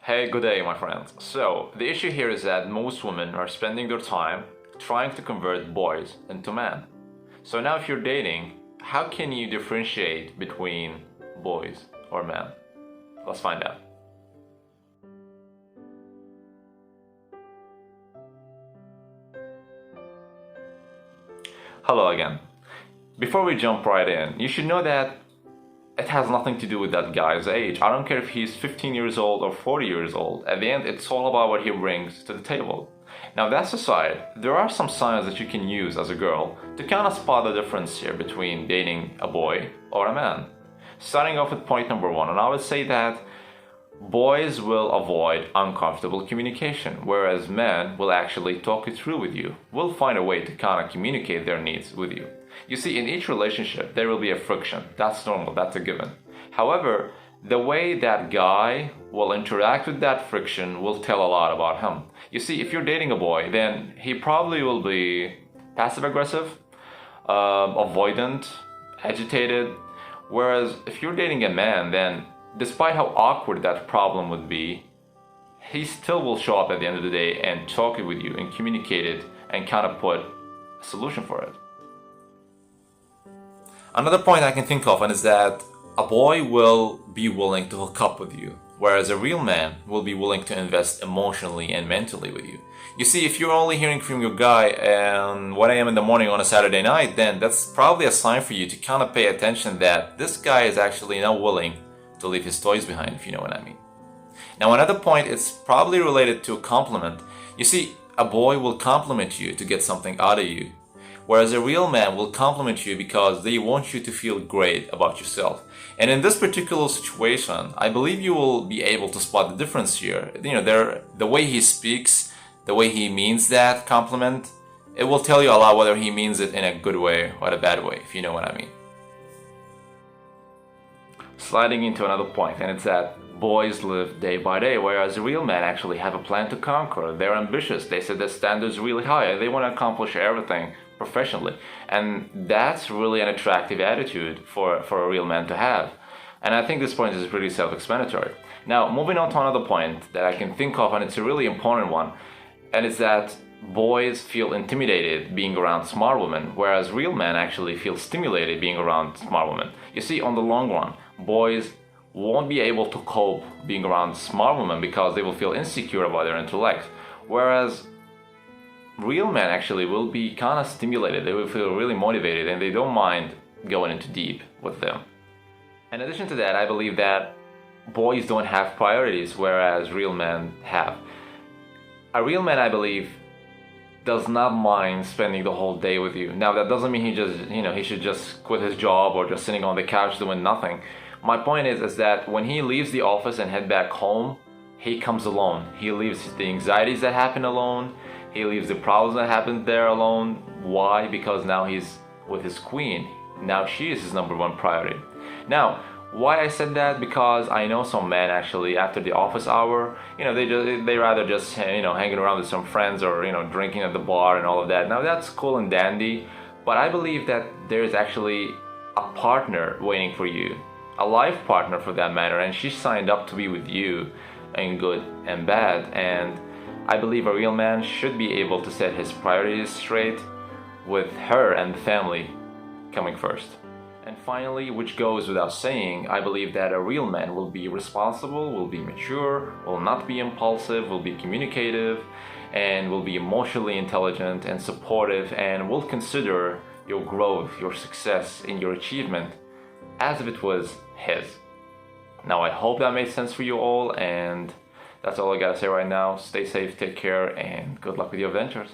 Hey, good day, my friends. So, the issue here is that most women are spending their time trying to convert boys into men. So now if you're dating, how can you differentiate between boys or men? Let's find out. Hello again. Before we jump right in, you should know that it has nothing to do with that guy's age. I don't care if he's 15 years old or 40 years old. At the end, it's all about what he brings to the table. Now, that aside, there are some signs that you can use as a girl to kind of spot the difference here between dating a boy or a man. Starting off with point number one, and I would say that boys will avoid uncomfortable communication, whereas men will actually talk it through with you, will find a way to kind of communicate their needs with you. You see, in each relationship, there will be a friction. That's normal, that's a given. However, the way that guy will interact with that friction will tell a lot about him. You see, if you're dating a boy, then he probably will be passive-aggressive, avoidant, agitated. Whereas if you're dating a man, then despite how awkward that problem would be, he still will show up at the end of the day and talk it with you and communicate it and kind of put a solution for it. Another point I can think of is that a boy will be willing to hook up with you, whereas a real man will be willing to invest emotionally and mentally with you. You see, if you're only hearing from your guy at 1 a.m. in the morning on a Saturday night, then that's probably a sign for you to kind of pay attention that this guy is actually not willing to leave his toys behind, if you know what I mean. Now, another point is probably related to a compliment. You see, a boy will compliment you to get something out of you, whereas a real man will compliment you because they want you to feel great about yourself. And in this particular situation, I believe you will be able to spot the difference here. The way he speaks, the way he means that compliment, it will tell you a lot whether he means it in a good way or a bad way, if you know what I mean. Sliding into another point, and it's that boys live day by day, whereas real men actually have a plan to conquer. They're ambitious, they set their standards really high, they want to accomplish everything professionally. And that's really an attractive attitude for a real man to have. And I think this point is pretty self-explanatory. Now, moving on to another point that I can think of, and it's a really important one, and it's that boys feel intimidated being around smart women, whereas real men actually feel stimulated being around smart women. You see, on the long run, boys won't be able to cope being around smart women because they will feel insecure about their intellect, whereas real men actually will be kind of stimulated. They will feel really motivated and they don't mind going into deep with them. In addition to that, I believe that boys don't have priorities, whereas real men have. A real man, I believe, does not mind spending the whole day with you. Now, that doesn't mean he should just quit his job or just sitting on the couch doing nothing. My point is that when he leaves the office and head back home, he comes alone. He leaves the anxieties that happen alone. He leaves the problems that happen there alone. Why? Because now he's with his queen. Now she is his number one priority. Now, why I said that? Because I know some men actually after the office hour, they rather just hanging around with some friends or drinking at the bar and all of that. Now that's cool and dandy, but I believe that there is actually a partner waiting for you, a life partner for that matter, and she signed up to be with you in good and bad. And I believe a real man should be able to set his priorities straight with her and the family coming first. And finally, which goes without saying, I believe that a real man will be responsible, will be mature, will not be impulsive, will be communicative, and will be emotionally intelligent and supportive, and will consider your growth, your success, and your achievement as if it was his. Now, I hope that made sense for you all, and that's all I gotta say right now. Stay safe, take care, and good luck with your ventures.